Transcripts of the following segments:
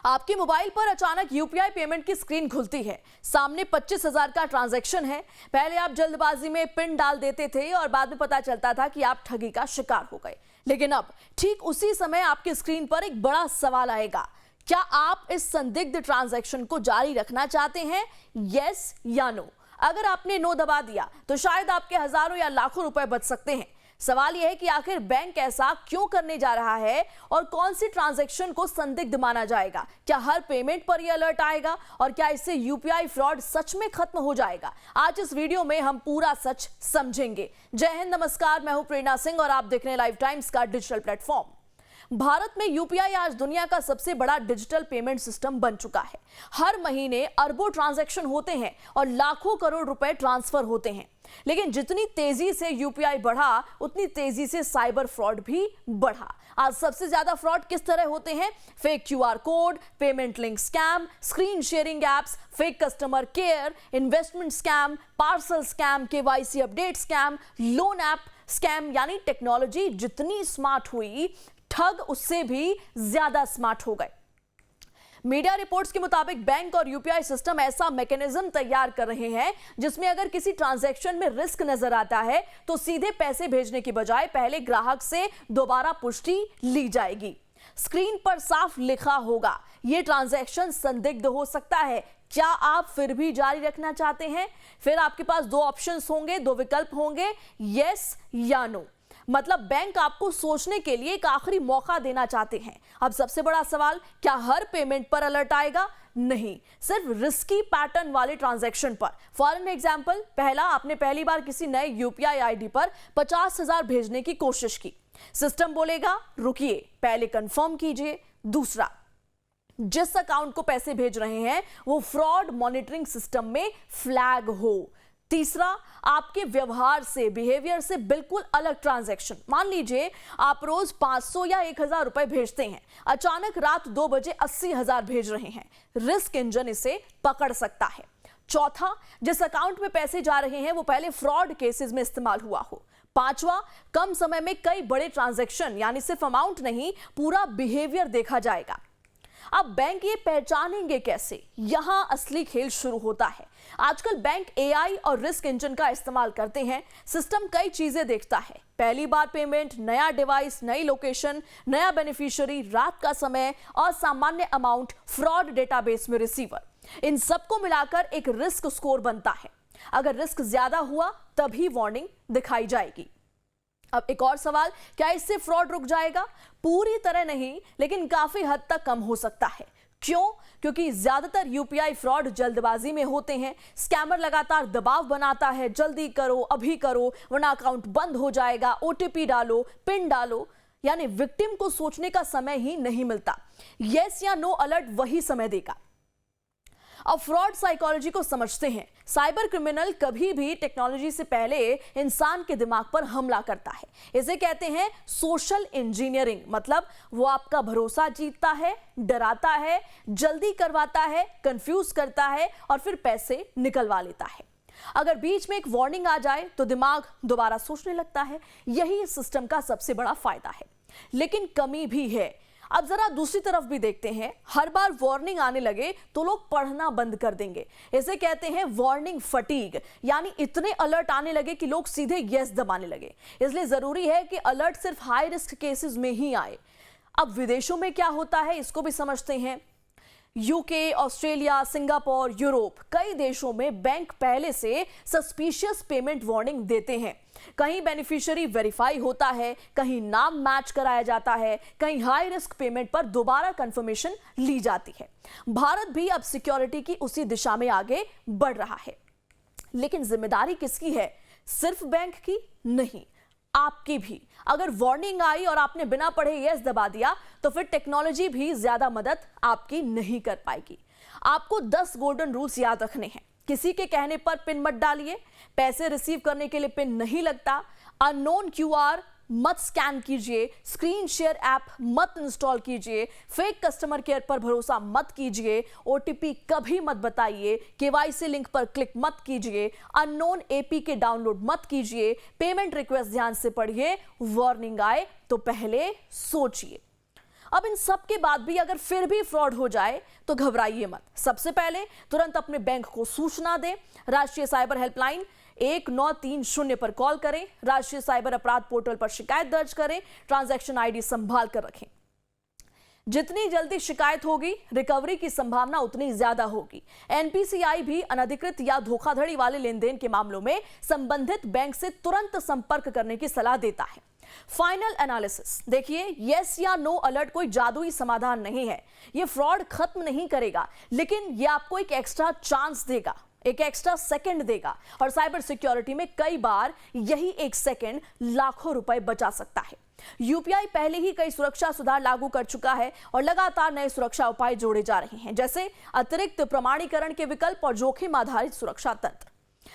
आपके मोबाइल पर अचानक यूपीआई पेमेंट की स्क्रीन खुलती है। सामने 25,000 का ट्रांजैक्शन है। पहले आप जल्दबाजी में पिन डाल देते थे और बाद में पता चलता था कि आप ठगी का शिकार हो गए। लेकिन अब ठीक उसी समय आपकी स्क्रीन पर एक बड़ा सवाल आएगा। क्या आप इस संदिग्ध ट्रांजैक्शन को जारी रखना चाहते हैं? यस या नो? अगर आपने नो दबा दिया तो शायद आपके हजारों या लाखों रुपए बच सकते हैं। सवाल यह है कि आखिर बैंक ऐसा क्यों करने जा रहा है और कौन सी ट्रांजैक्शन को संदिग्ध माना जाएगा? क्या हर पेमेंट पर यह अलर्ट आएगा और क्या इससे यूपीआई फ्रॉड सच में खत्म हो जाएगा? आज इस वीडियो में हम पूरा सच समझेंगे। जय हिंद, नमस्कार, मैं हूं प्रेरणा सिंह और आप देख रहे हैं लाइव टाइम्स का डिजिटल प्लेटफॉर्म। भारत में यूपीआई आज दुनिया का सबसे बड़ा डिजिटल पेमेंट सिस्टम बन चुका है। हर महीने अरबों ट्रांजैक्शन होते हैं और लाखों करोड़ रुपए ट्रांसफर होते हैं। लेकिन जितनी तेजी से यूपीआई बढ़ा, उतनी तेजी से साइबर फ्रॉड भी बढ़ा। आज सबसे ज्यादा फ्रॉड किस तरह होते हैं? Fake QR code, payment link scam, screen sharing apps, fake customer care, investment scam, parcel scam, KYC update scam, loan app scam. यानी टेक्नोलॉजी जितनी स्मार्ट हुई, ठग उससे भी ज्यादा स्मार्ट हो गए। मीडिया रिपोर्ट्स के मुताबिक बैंक और यूपीआई सिस्टम ऐसा मैकेनिज्म तैयार कर रहे हैं जिसमें अगर किसी ट्रांजैक्शन में रिस्क नजर आता है तो सीधे पैसे भेजने की बजाय पहले ग्राहक से दोबारा पुष्टि ली जाएगी। स्क्रीन पर साफ लिखा होगा, यह ट्रांजैक्शन संदिग्ध हो सकता है। क्या आप फिर भी जारी रखना चाहते हैं? फिर आपके पास दो ऑप्शंस होंगे, दो विकल्प होंगे, यस या नो। मतलब बैंक आपको सोचने के लिए एक आखिरी मौका देना चाहते हैं। अब सबसे बड़ा सवाल, क्या हर पेमेंट पर अलर्ट आएगा? नहीं, सिर्फ रिस्की पैटर्न वाले ट्रांजैक्शन पर। फॉर एन एग्जांपल, पहला, आपने पहली बार किसी नए यूपीआई आईडी पर 50,000 भेजने की कोशिश की। सिस्टम बोलेगा रुकिए, पहले कंफर्म कीजिए। दूसरा, जिस अकाउंट को पैसे भेज रहे हैं वो फ्रॉड मॉनिटरिंग सिस्टम में फ्लैग हो। तीसरा, आपके व्यवहार से, बिहेवियर से बिल्कुल अलग ट्रांजैक्शन। मान लीजिए आप रोज 500 या 1000 रुपए भेजते हैं, अचानक रात 2 बजे 80,000 भेज रहे हैं। रिस्क इंजन इसे पकड़ सकता है। चौथा, जिस अकाउंट में पैसे जा रहे हैं वो पहले फ्रॉड केसेस में इस्तेमाल हुआ हो। पांचवा, कम समय में कई बड़े ट्रांजैक्शन, यानी सिर्फ अमाउंट नहीं, पूरा बिहेवियर देखा जाएगा। अब बैंक ये पहचानेंगे कैसे? यहां असली खेल शुरू होता है। आजकल बैंक एआई और रिस्क इंजन का इस्तेमाल करते हैं। सिस्टम कई चीजें देखता है, पहली बार पेमेंट, नया डिवाइस, नई लोकेशन, नया बेनिफिशियरी, रात का समय और सामान्य अमाउंट, फ्रॉड डेटाबेस में रिसीवर। इन सबको मिलाकर एक रिस्क स्कोर बनता है। अगर रिस्क ज्यादा हुआ तभी वार्निंग दिखाई जाएगी। अब एक और सवाल, क्या इससे फ्रॉड रुक जाएगा? पूरी तरह नहीं, लेकिन काफी हद तक कम हो सकता है। क्यों? क्योंकि ज्यादातर यूपीआई फ्रॉड जल्दबाजी में होते हैं। स्कैमर लगातार दबाव बनाता है, जल्दी करो, अभी करो, वरना अकाउंट बंद हो जाएगा, ओटीपी डालो, पिन डालो। यानी विक्टिम को सोचने का समय ही नहीं मिलता। यस या नो अलर्ट वही समय देगा। अब फ्रॉड साइकोलॉजी को समझते हैं। साइबर क्रिमिनल कभी भी टेक्नोलॉजी से पहले इंसान के दिमाग पर हमला करता है। इसे कहते हैं सोशल इंजीनियरिंग। मतलब वो आपका भरोसा जीतता है, डराता है, जल्दी करवाता है, कंफ्यूज करता है और फिर पैसे निकलवा लेता है। अगर बीच में एक वार्निंग आ जाए तो दिमाग दोबारा सोचने लगता है। यही इस सिस्टम का सबसे बड़ा फायदा है। लेकिन कमी भी है। अब जरा दूसरी तरफ भी देखते हैं। हर बार वार्निंग आने लगे तो लोग पढ़ना बंद कर देंगे। इसे कहते हैं वार्निंग फटीग, यानी इतने अलर्ट आने लगे कि लोग सीधे यस दबाने लगे। इसलिए जरूरी है कि अलर्ट सिर्फ हाई रिस्क केसेस में ही आए। अब विदेशों में क्या होता है इसको भी समझते हैं। यूके, ऑस्ट्रेलिया, सिंगापुर, यूरोप, कई देशों में बैंक पहले से सस्पिशियस पेमेंट वार्निंग देते हैं। कहीं बेनिफिशियरी वेरीफाई होता है, कहीं नाम मैच कराया जाता है, कहीं हाई रिस्क पेमेंट पर दोबारा कंफर्मेशन ली जाती है। भारत भी अब सिक्योरिटी की उसी दिशा में आगे बढ़ रहा है। लेकिन जिम्मेदारी किसकी है? सिर्फ बैंक की नहीं, आपकी भी। अगर वार्निंग आई और आपने बिना पढ़े यस दबा दिया तो फिर टेक्नोलॉजी भी ज्यादा मदद आपकी नहीं कर पाएगी। आपको 10 गोल्डन रूल्स याद रखने हैं। किसी के कहने पर पिन मत डालिए, पैसे रिसीव करने के लिए पिन नहीं लगता, अननोन क्यूआर मत स्कैन कीजिए, स्क्रीन शेयर ऐप मत इंस्टॉल कीजिए, फेक कस्टमर केयर पर भरोसा मत कीजिए, ओटीपी कभी मत बताइए, केवाईसी लिंक पर क्लिक मत कीजिए, अननोन एपीके डाउनलोड मत कीजिए, पेमेंट रिक्वेस्ट ध्यान से पढ़िए, वार्निंग आए तो पहले सोचिए। अब इन सब के बाद भी अगर फिर भी फ्रॉड हो जाए तो घबराइए मत। सबसे पहले तुरंत अपने बैंक को सूचना दें। राष्ट्रीय साइबर हेल्पलाइन 1930 पर कॉल करें। राष्ट्रीय साइबर अपराध पोर्टल पर शिकायत दर्ज करें। ट्रांजैक्शन आईडी संभाल कर रखें। जितनी जल्दी शिकायत होगी, रिकवरी की संभावना उतनी ज्यादा होगी। एनपीसीआई भी अनधिकृत या धोखाधड़ी वाले लेन देन के मामलों में संबंधित बैंक से तुरंत संपर्क करने की सलाह देता है। फाइनल एनालिसिस देखिए, यस या नो अलर्ट कोई जादुई समाधान नहीं है। यह फ्रॉड खत्म नहीं करेगा, लेकिन यह आपको एक एक्स्ट्रा चांस देगा, एक एक्स्ट्रा सेकंड देगा। और साइबर सिक्योरिटी में कई बार यही एक सेकंड लाखों रुपए बचा सकता है। यूपीआई पहले ही कई सुरक्षा सुधार लागू कर चुका है और लगातार नए सुरक्षा उपाय जोड़े जा रहे हैं, जैसे अतिरिक्त प्रमाणीकरण के विकल्प और जोखिम आधारित सुरक्षा तंत्र।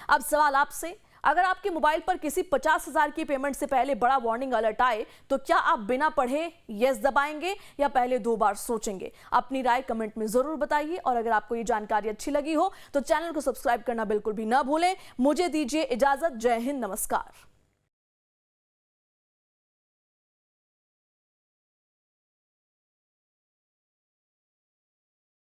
अब सवाल आपसे, अगर आपके मोबाइल पर किसी 50,000 की पेमेंट से पहले बड़ा वार्निंग अलर्ट आए तो क्या आप बिना पढ़े यस दबाएंगे या पहले 2 बार सोचेंगे? अपनी राय कमेंट में जरूर बताइए। और अगर आपको ये जानकारी अच्छी लगी हो तो चैनल को सब्सक्राइब करना बिल्कुल भी ना भूलें। मुझे दीजिए इजाजत। जय हिंद, नमस्कार।